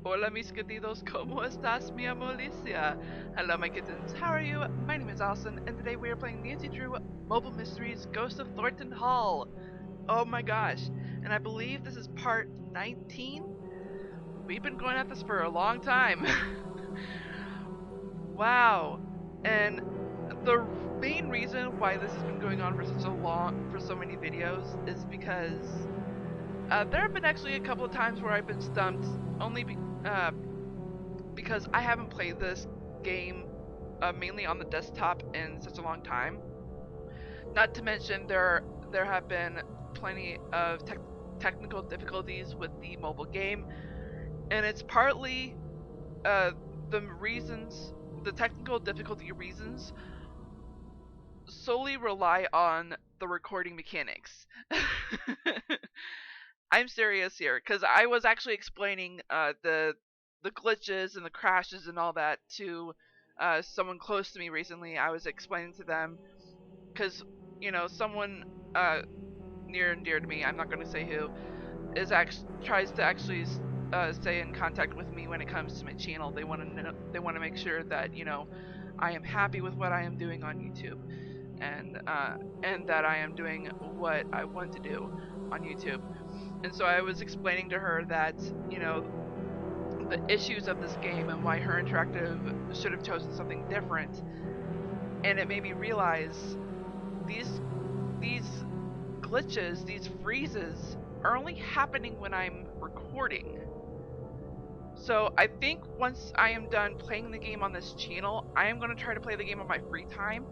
Hola mis queridos, ¿cómo estás, mi amolicia? Hello my kittens, how are you? My name is Allison, and today we are playing Nancy Drew Mobile Mysteries Ghost of Thornton Hall. Oh my gosh, and I believe this is part 19? We've been going at this for a long time. Wow. And the main reason why this has been going on for so many videos is because there have been actually a couple of times where I've been stumped because I haven't played this game mainly on the desktop in such a long time. Not to mention there have been plenty of technical difficulties with the mobile game, and it's partly the technical difficulty reasons solely rely on the recording mechanics. I'm serious here, because I was actually explaining the glitches and the crashes and all that to someone close to me recently. I was explaining to them because someone near and dear to me, I'm not going to say who, tries to actually stay in contact with me when it comes to my channel. They want to make sure that I am happy with what I am doing on YouTube, and that I am doing what I want to do on YouTube. And so I was explaining to her that the issues of this game and why Her Interactive should have chosen something different. And it made me realize these glitches, these freezes, are only happening when I'm recording. So I think once I am done playing the game on this channel, I am going to try to play the game on my free time.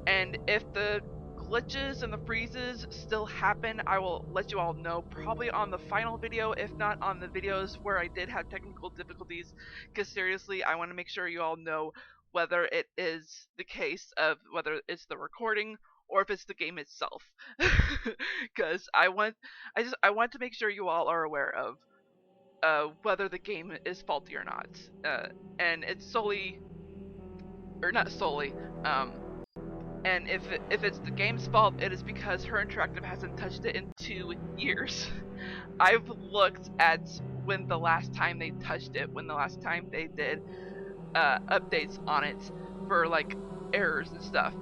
And if the glitches and the freezes still happen, I will let you all know, probably on the final video, if not on the videos where I did have technical difficulties, because seriously, I want to make sure you all know whether it is the case of whether it's the recording or if it's the game itself. Because I want to make sure you all are aware of whether the game is faulty or not. And it's solely, or not solely, and if it's the game's fault, it is because Her Interactive hasn't touched it in 2 years. I've looked at when the last time they touched it, when the last time they did updates on it for like errors and stuff.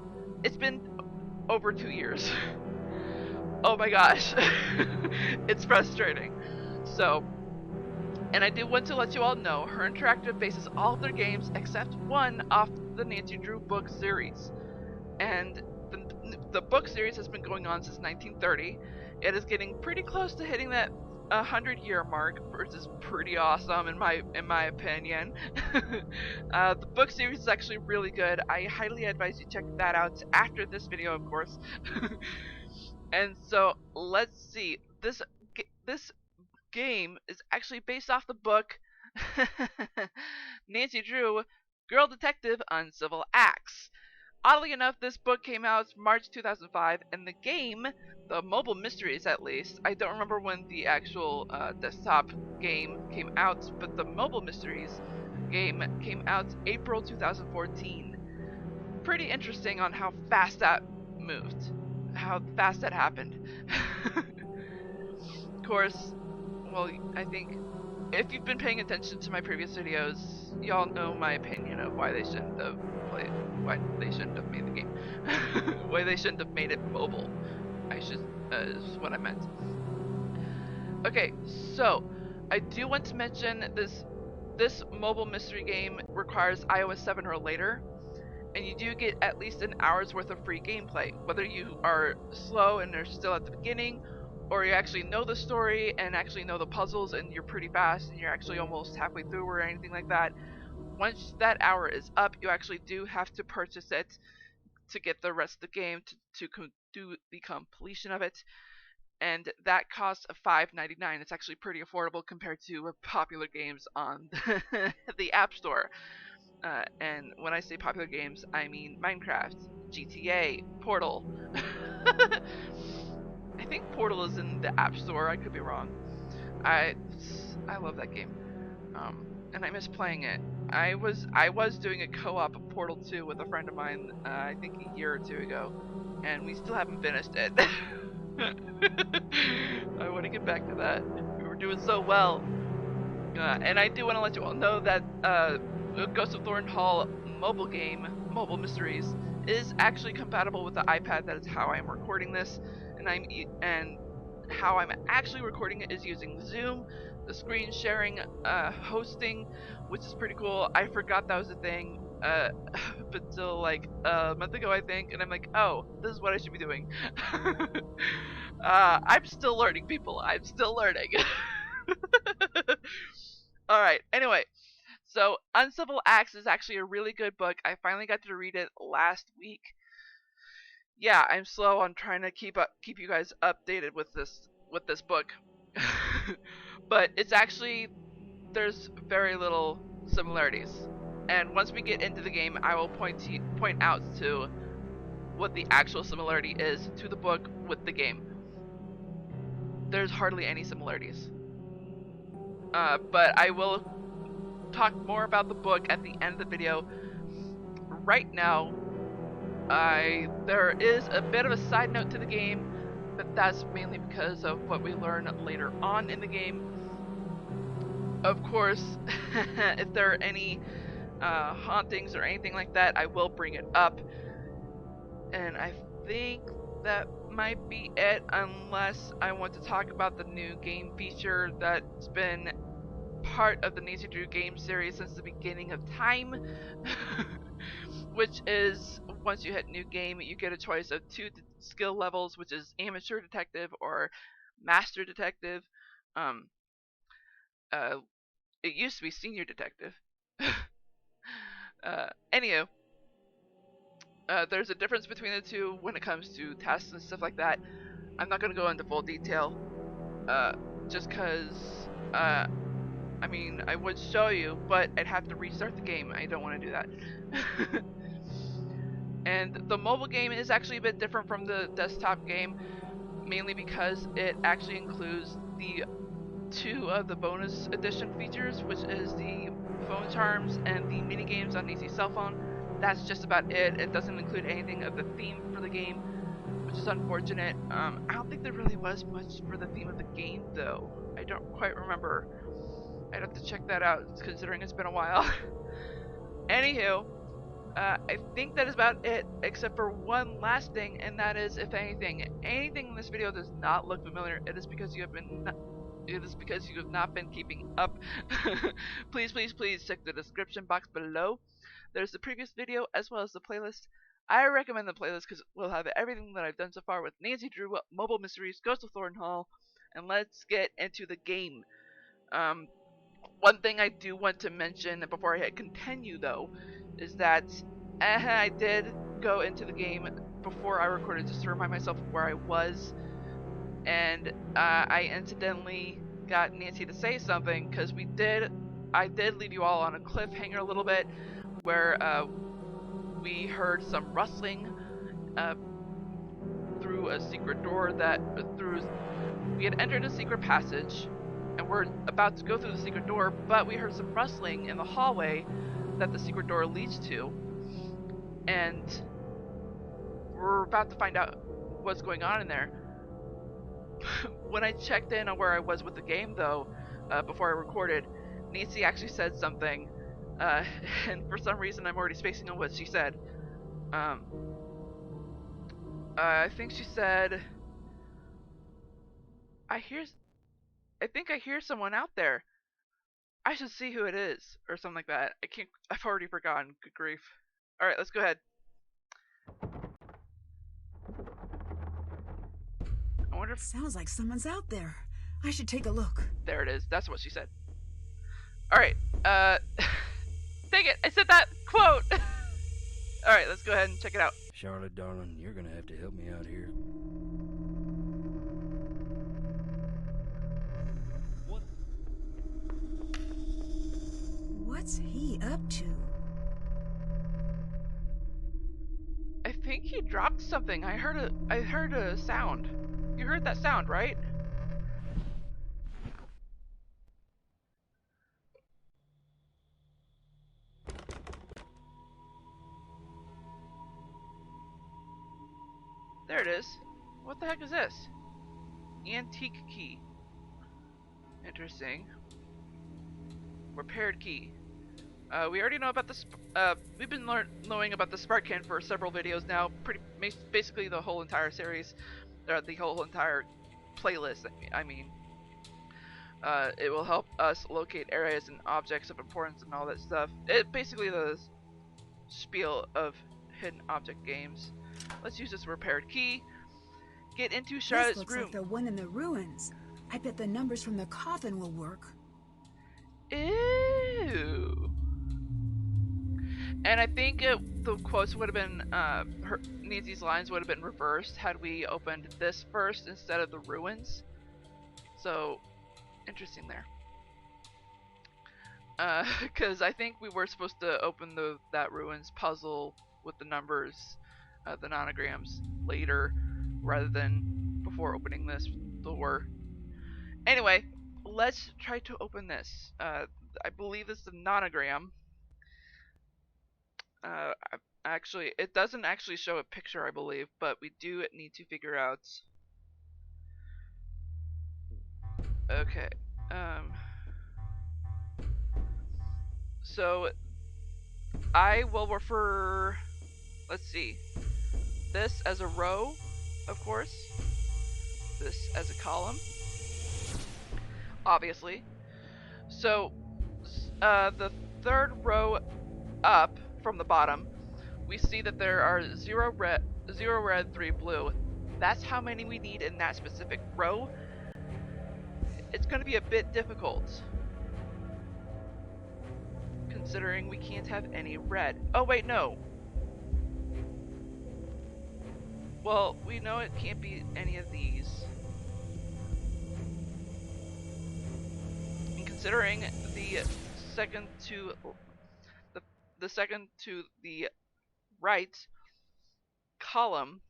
It's been over 2 years. Oh my gosh. It's frustrating. So, and I do want to let you all know, Her Interactive bases all of their games except one off the Nancy Drew book series. And the book series has been going on since 1930. It is getting pretty close to hitting that 100-year mark, which is pretty awesome in my opinion. The book series is actually really good. I highly advise you check that out after this video, of course. And so let's see. This game is actually based off the book Nancy Drew, Girl Detective Uncivil Acts. Oddly enough, this book came out March 2005, and the game, the Mobile Mysteries at least, I don't remember when the actual desktop game came out, but the Mobile Mysteries game came out April 2014. Pretty interesting on how fast that moved, how fast that happened. Of course, well, I think if you've been paying attention to my previous videos, y'all know my opinion of why they shouldn't have made the game. Why they shouldn't have made it mobile, is what I meant. Okay, so I do want to mention this mobile mystery game requires iOS 7 or later, and you do get at least an hour's worth of free gameplay, whether you are slow and are still at the beginning, or you actually know the story and actually know the puzzles and you're pretty fast and you're actually almost halfway through or anything like that. Once that hour is up, you actually do have to purchase it to get the rest of the game to do the completion of it, and that costs $5.99. It's actually pretty affordable compared to popular games on the App Store. And when I say popular games, I mean Minecraft, GTA, Portal. I think Portal is in the App Store. I could be wrong. I love that game, and I miss playing it. I was doing a co-op of Portal 2 with a friend of mine, I think a year or two ago, and we still haven't finished it. I want to get back to that. We were doing so well. And I do want to let you all know that Ghost of Thornton Hall mobile game, Mobile Mysteries, is actually compatible with the iPad. That is how I'm recording this, and how I'm actually recording it is using Zoom, the screen sharing hosting, which is pretty cool. I forgot that was a thing until like a month ago, I think, and I'm like, oh, this is what I should be doing. I'm still learning, people. I'm still learning. Alright, anyway. So, Uncivil Acts is actually a really good book. I finally got to read it last week. Yeah, I'm slow on trying to keep you guys updated with this book. But it's actually, there's very little similarities. And once we get into the game, I will point out to what the actual similarity is to the book with the game. There's hardly any similarities. But I will talk more about the book at the end of the video. Right now, there is a bit of a side note to the game, but that's mainly because of what we learn later on in the game. Of course, if there are any hauntings or anything like that, I will bring it up. And I think that might be it, unless I want to talk about the new game feature that's been part of the Nancy Drew game series since the beginning of time. Which is, once you hit new game, you get a choice of 2 skill levels, which is amateur detective or master detective. It used to be senior detective. Anywho, there's a difference between the two when it comes to tests and stuff like that. I'm not going to go into full detail, just because, I mean, I would show you, but I'd have to restart the game. I don't want to do that. And the mobile game is actually a bit different from the desktop game, mainly because it actually includes the 2 of the bonus edition features, which is the phone charms and the mini games on Nancy's cell phone. That's just about it. It doesn't include anything of the theme for the game, which is unfortunate. I don't think there really was much for the theme of the game, though. I don't quite remember. I'd have to check that out, considering it's been a while. Anywho, I think that is about it, except for one last thing, and that is, if anything in this video does not look familiar, it is because you have not been keeping up. Please check the description box below. There's the previous video as well as the playlist. I recommend the playlist because we'll have everything that I've done so far with Nancy Drew, Mobile Mysteries, Ghost of Thornton Hall, and let's get into the game. One thing I do want to mention before I continue, though, is that I did go into the game before I recorded just to remind myself where I was, and I incidentally got Nancy to say something, because I did leave you all on a cliffhanger a little bit, where we heard some rustling through a secret door we had entered a secret passage, and we're about to go through the secret door, but we heard some rustling in the hallway that the secret door leads to, and we're about to find out what's going on in there. When I checked in on where I was with the game, though, before I recorded, Nancy actually said something, and for some reason I'm already spacing on what she said. I think she said, I think I hear someone out there. I should see who it is, or something like that. I've already forgotten. Good grief. Alright, let's go ahead. I wonder if... Sounds like someone's out there. I should take a look. There it is. That's what she said. Alright, dang it, I said that quote! Alright, let's go ahead and check it out. Charlotte, darling, you're gonna have to help me out here. What's he up to? I think he dropped something. I heard a sound. You heard that sound, right? There it is. What the heck is this? Antique key. Interesting. repaired key. We already know about this. We've been knowing about the spark can for several videos now. Basically the whole entire series, the whole entire playlist. I mean, it will help us locate areas and objects of importance and all that stuff. It basically the spiel of hidden object games. Let's use this repaired key. Get into Charlotte's This looks room. like the one in the ruins. I bet the numbers from the coffin will work. Ew. And I think the quotes would have been, Nancy's lines would have been reversed had we opened this first instead of the ruins. So, interesting there. Because I think we were supposed to open that ruins puzzle with the numbers, the nonograms later, rather than before opening this door. Anyway, let's try to open this. I believe this is a nonogram. Actually, it doesn't actually show a picture, I believe, but we do need to figure out. Okay. So I will refer. Let's see. This as a row, of course. This as a column, obviously. So the third row up from the bottom, we see that there are 0 red, 3 blue. That's how many we need in that specific row. It's going to be a bit difficult, considering we can't have any red. Oh wait, no. Well, we know it can't be any of these. And considering the second to the right column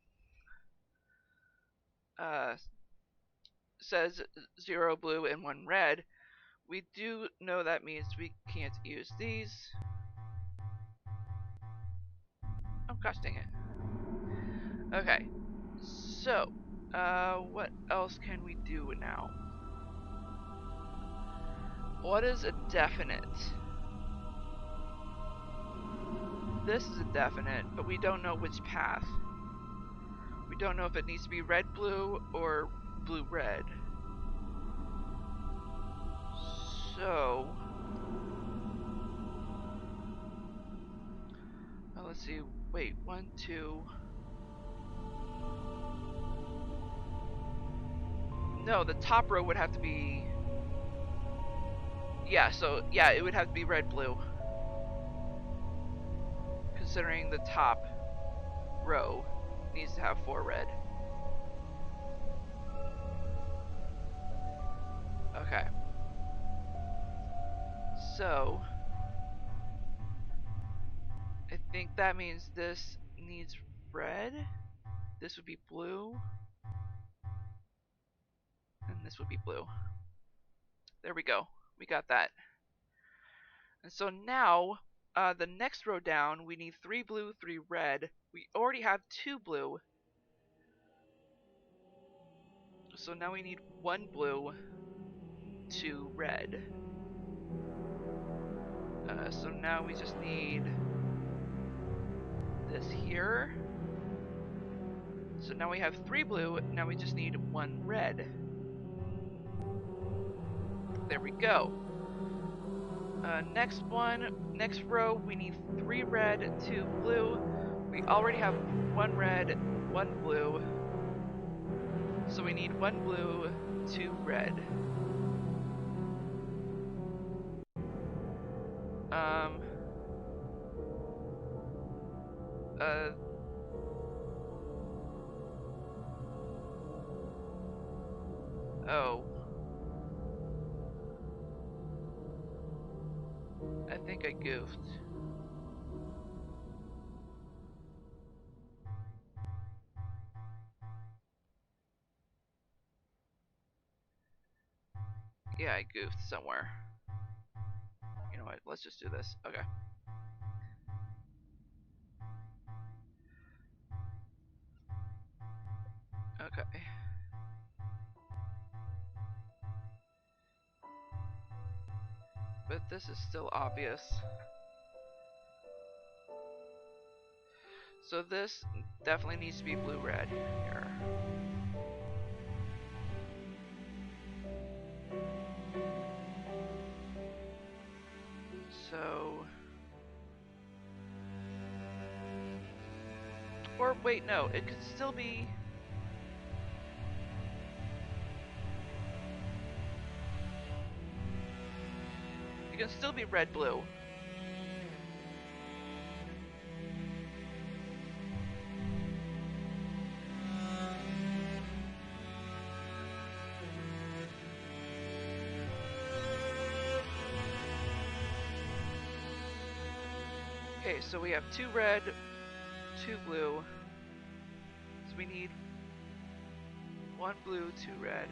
says 0 blue and 1 red, we do know that means we can't use these. Oh gosh dang it. Okay, so what else can we do now? What is a definite? This is a definite, but we don't know which path. We don't know if it needs to be red blue or blue red. So let's see. Wait, 1, 2. No, the top row would have to be. Yeah, so yeah, it would have to be red blue. Considering the top row needs to have 4 red. Okay. So I think that means this needs red. This would be blue. And this would be blue. There we go. We got that. And so now, the next row down, we need 3 blue, 3 red. We already have 2 blue. So now we need 1 blue, 2 red. So now we just need this here. So now we have 3 blue, now we just need 1 red. There we go. Next row, we need 3 red, 2 blue. We already have 1 red, 1 blue. So we need 1 blue, 2 red. Oh. I think I goofed. Yeah, I goofed somewhere. You know what, let's just do this. Okay. Okay. But this is still obvious. So this definitely needs to be blue-red here. So... Or wait, no, it could still be... It can still be red-blue. Okay, so we have 2 red, 2 blue. So we need 1 blue, 2 red.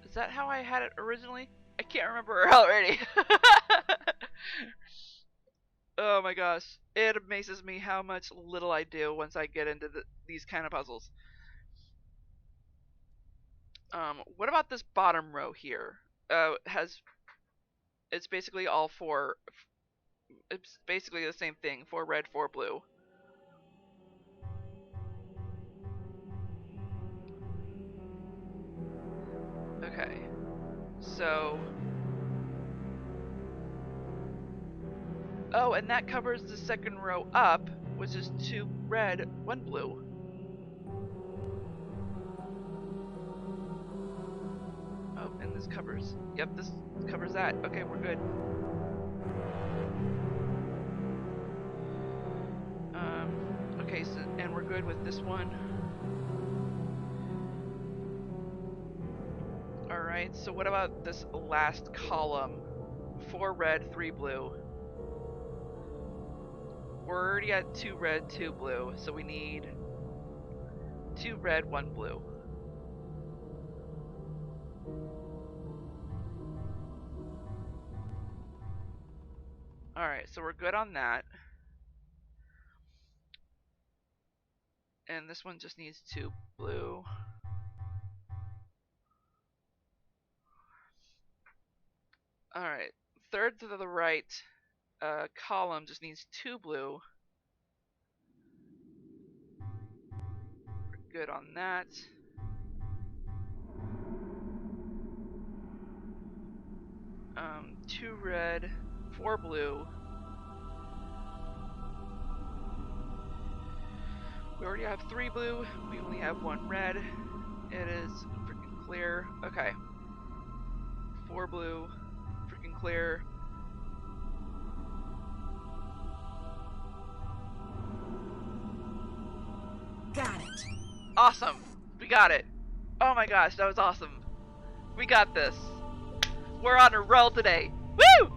Is that how I had it originally? I can't remember already. Oh my gosh. It amazes me how much little I do once I get into these kind of puzzles. What about this bottom row here? It's basically all 4. It's basically the same thing. 4 red, 4 blue. Okay. So... Oh, and that covers the second row up, which is 2 red, 1 blue. Oh, and this covers... Yep, this covers that. Okay, we're good. Okay, so, and we're good with this one. Alright, so what about this last column? 4 red, 3 blue. We're already at 2 red, 2 blue, so we need 2 red, 1 blue. Alright, so we're good on that. And this one just needs 2 blue. Alright, third to the right column just needs 2 blue. We're good on that. Two red, 4 blue. We already have 3 blue. We only have 1 red. It is freaking clear. Okay. 4 blue. Freaking clear. Got it. Awesome. We got it. Oh my gosh, that was awesome. We got this. We're on a roll today. Woo!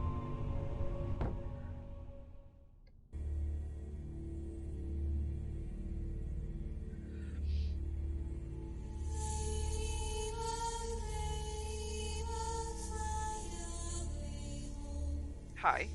Hi.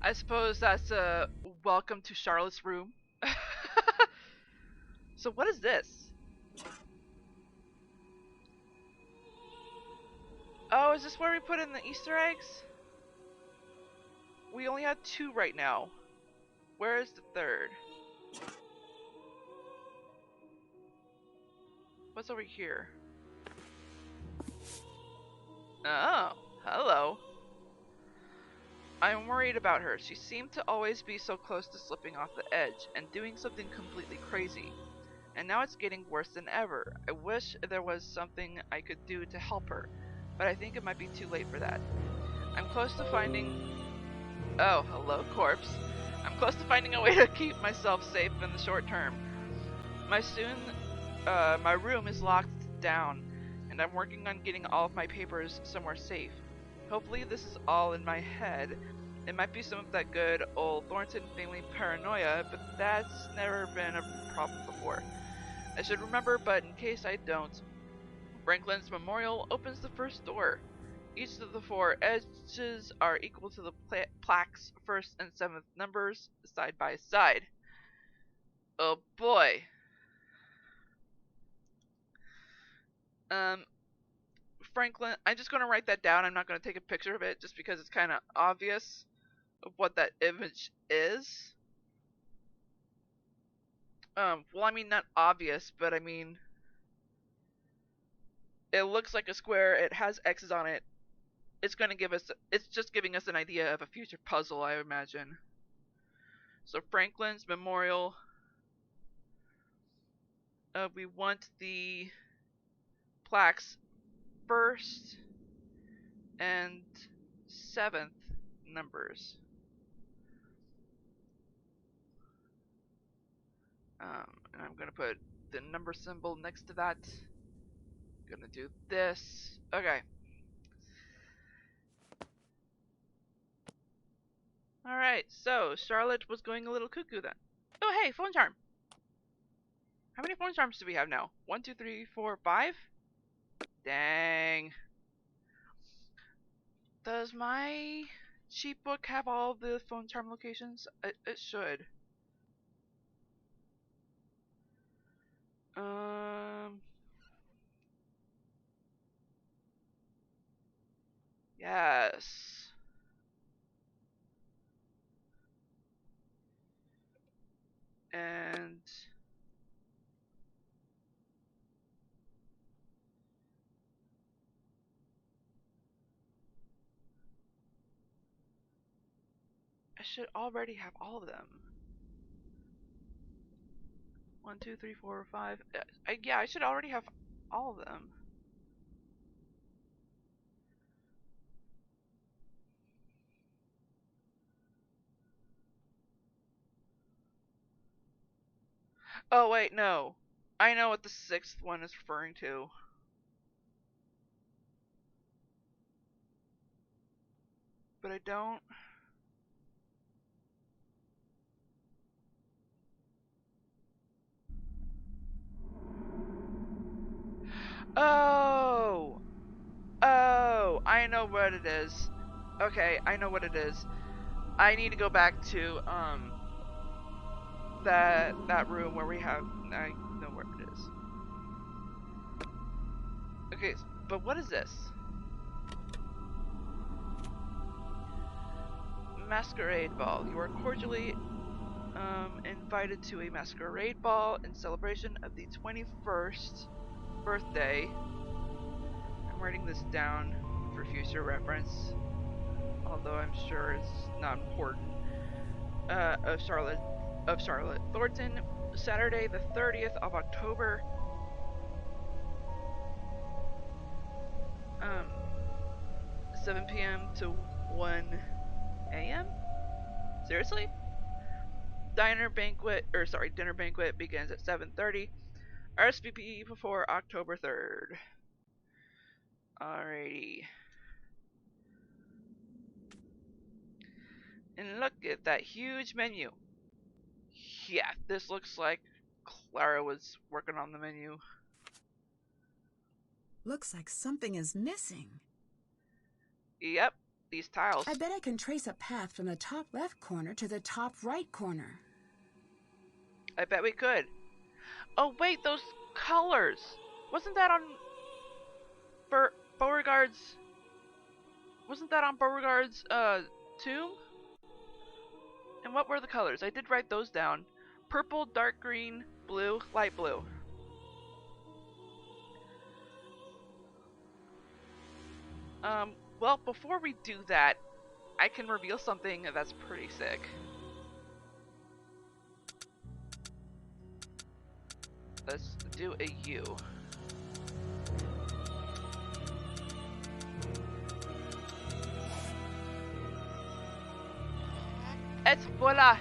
I suppose that's a welcome to Charlotte's room. So what is this? Oh, is this where we put in the Easter eggs? We only have 2 right now. Where is the third? What's over here? Oh, hello. I'm worried about her. She seemed to always be so close to slipping off the edge and doing something completely crazy. And now it's getting worse than ever. I wish there was something I could do to help her, but I think it might be too late for that. I'm close to finding... Oh, hello, corpse. I'm close to finding a way to keep myself safe in the short term. my room is locked down, and I'm working on getting all of my papers somewhere safe. Hopefully this is all in my head. It might be some of that good old Thornton family paranoia, but that's never been a problem before. I should remember, but in case I don't, Franklin's memorial opens the first door. Each of the 4 edges are equal to the plaque's 1st and 7th numbers, side by side. Oh boy. Franklin, I'm just going to write that down. I'm not going to take a picture of it just because it's kind of obvious of what that image is. Well, I mean, not obvious, but I mean, it looks like a square. It has X's on it. It's just giving us an idea of a future puzzle, I imagine. So Franklin's memorial. We want the plaques 1st and 7th numbers. And I'm gonna put the number symbol next to that. Gonna do this. Okay. Alright, so Charlotte was going a little cuckoo then. Oh hey, phone charm. How many phone charms do we have now? 1, 2, 3, 4, 5? Dang. Does my cheat book have all the phone charm locations? It should. Yes. And I should already have all of them. 1, 2, 3, 4, 5. Yeah, I should already have all of them. Oh wait, no. I know what the 6th one is referring to. But I don't. Oh! Oh, I know what it is. Okay, I know what it is. I need to go back to that room where we have. I know where it is. Okay, but what is this? Masquerade ball. You are cordially invited to a masquerade ball in celebration of the 21st birthday. I'm writing this down for future reference, although I'm sure it's not important. Of Charlotte Thornton, Saturday the 30th of October. 7 p.m. to 1 a.m. Seriously? Dinner banquet begins at 7:30. RSVP before October 3rd. Alrighty. And look at that huge menu. Yeah, this looks like Clara was working on the menu. Looks like something is missing. Yep, these tiles. I bet I can trace a path from the top left corner to the top right corner. I bet we could. Oh wait, those colors. Wasn't that on Beauregard's? Wasn't that on Beauregard's tomb? And what were the colors? I did write those down. Purple, dark green, blue, light blue. Well, before we do that, I can reveal something that's pretty sick. Let's do a U. Et voila!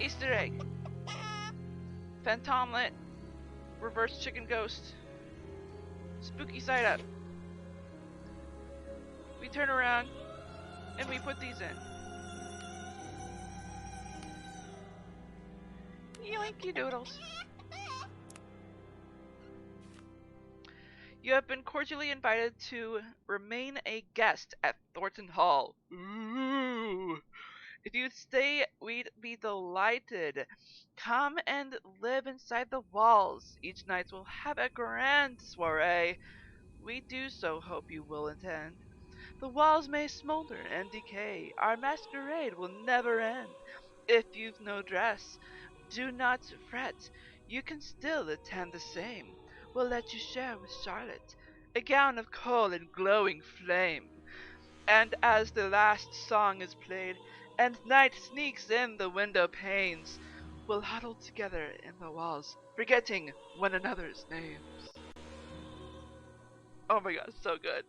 Easter egg. Phantomlet reverse chicken ghost. Spooky side up. We turn around and we put these in. Yoinky doodles. You have been cordially invited to remain a guest at Thornton Hall. Ooh. If you'd stay, we'd be delighted. Come and live inside the walls. Each night we'll have a grand soiree. We do so hope you will attend. The walls may smolder and decay. Our masquerade will never end. If you've no dress, do not fret. You can still attend the same. We'll let you share with Charlotte a gown of coal and glowing flame. And as the last song is played, and night sneaks in the window panes, we'll huddle together in the walls, forgetting one another's names. Oh my god, so good.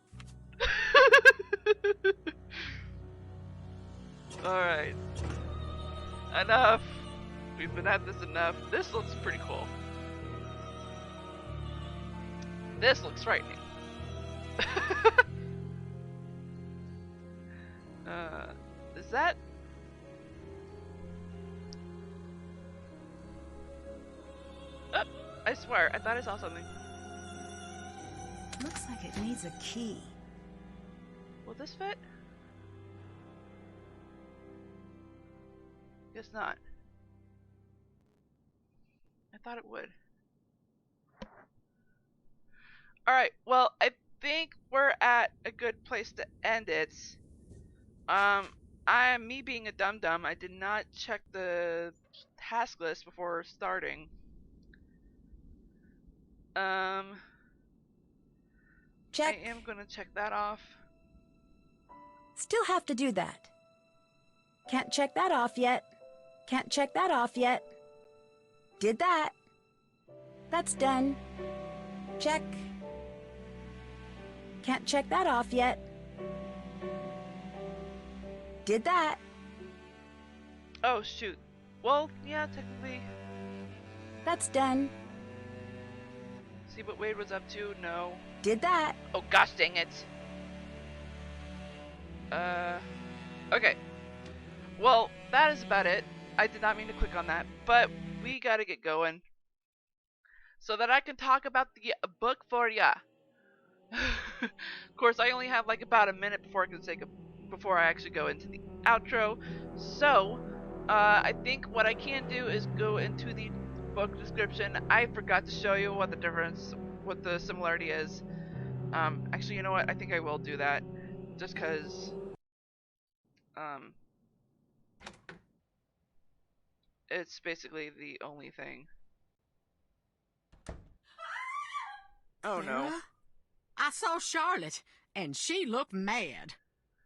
Alright. Enough. We've been at this enough. This looks pretty cool. This looks frightening. Is that... Oh, I swear, I thought I saw something. Looks like it needs a key. Will this fit? Guess not. I thought it would. Alright, well, I think we're at a good place to end it. Me being a dum-dum, I did not check the task list before starting. Check. I am gonna check that off. Still have to do that. Can't check that off yet. Can't check that off yet. Did that. That's done. Check. Can't check that off yet. Did that. Oh, shoot. Well, yeah, technically. That's done. See what Wade was up to? No. Did that. Oh, gosh dang it. Okay. Well, that is about it. I did not mean to click on that, but we gotta get going so that I can talk about the book for ya. Of course, I only have like about a minute before I actually go into the outro. So, I think what I can do is go into the book description. I forgot to show you what the similarity is. Actually, you know what? I think I will do that, just cause, it's basically the only thing. Oh no. Sarah? I saw Charlotte, and she looked mad.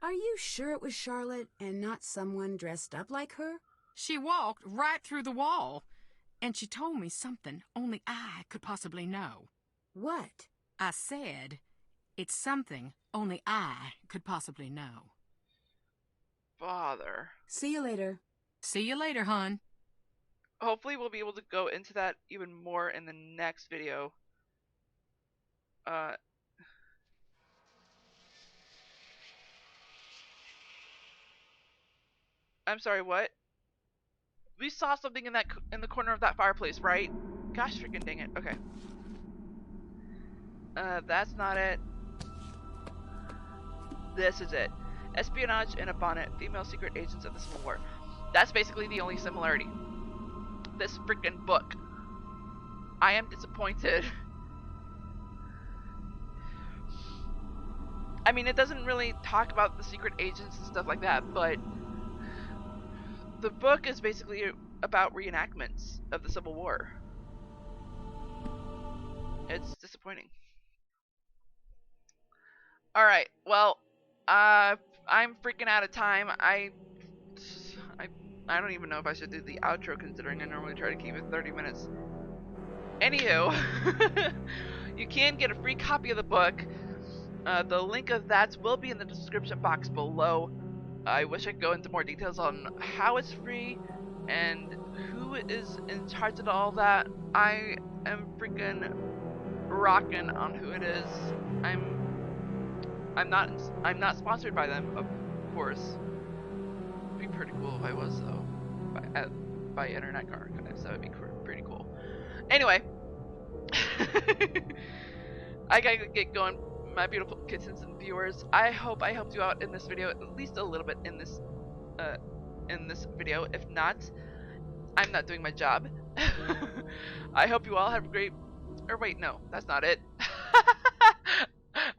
Are you sure it was Charlotte and not someone dressed up like her? She walked right through the wall, and she told me something only I could possibly know. What? I said, it's something only I could possibly know. Father. See you later. See you later, hon. Hopefully we'll be able to go into that even more in the next video. I'm sorry, what? We saw something in the corner of that fireplace, right? Gosh freaking dang it. Okay. That's not it. This is it. Espionage in a bonnet. Female secret agents of the Civil War. That's basically the only similarity. This freaking book. I am disappointed. I mean, it doesn't really talk about the secret agents and stuff like that, but the book is basically about reenactments of the Civil War. It's disappointing. Alright, well, I'm freaking out of time. I don't even know if I should do the outro, considering I normally try to keep it 30 minutes. Anywho, you can get a free copy of the book. The link of that will be in the description box below. I wish I could go into more details on how it's free and who is in charge of all that. I am freaking rocking on who it is. I'm not sponsored by them, of course. It'd be pretty cool if I was though. By Internet Archives, that would be pretty cool. Anyway, I gotta get going, my beautiful kittens and viewers. I hope I helped you out in this video, at least a little bit in this video. If not, I'm not doing my job. I hope you all have a great, or wait, no, that's not it.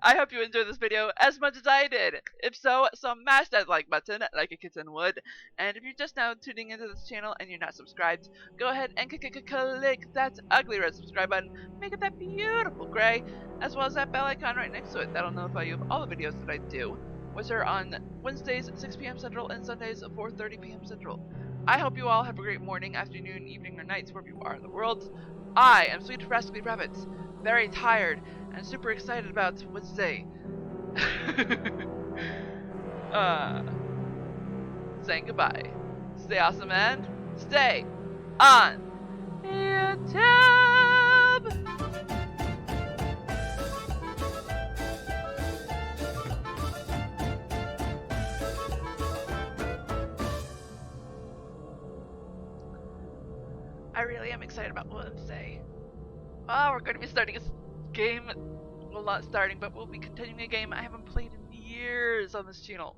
I hope you enjoyed this video as much as I did. If so, smash that like button like a kitten would. And if you're just now tuning into this channel and you're not subscribed, go ahead and click that ugly red subscribe button. Make it that beautiful gray, as well as that bell icon right next to it. That'll notify you of all the videos that I do, which are on Wednesdays at 6 p.m. Central and Sundays at 4:30 p.m. Central. I hope you all have a great morning, afternoon, evening, or night wherever you are in the world. I am Sweet Rascally Rabbit, very tired and super excited about Wednesday. Saying goodbye. Stay awesome and stay on YouTube. I really am excited about Wednesday. Oh, we're going to be starting a game. Well, not starting, but we'll be continuing a game I haven't played in years on this channel.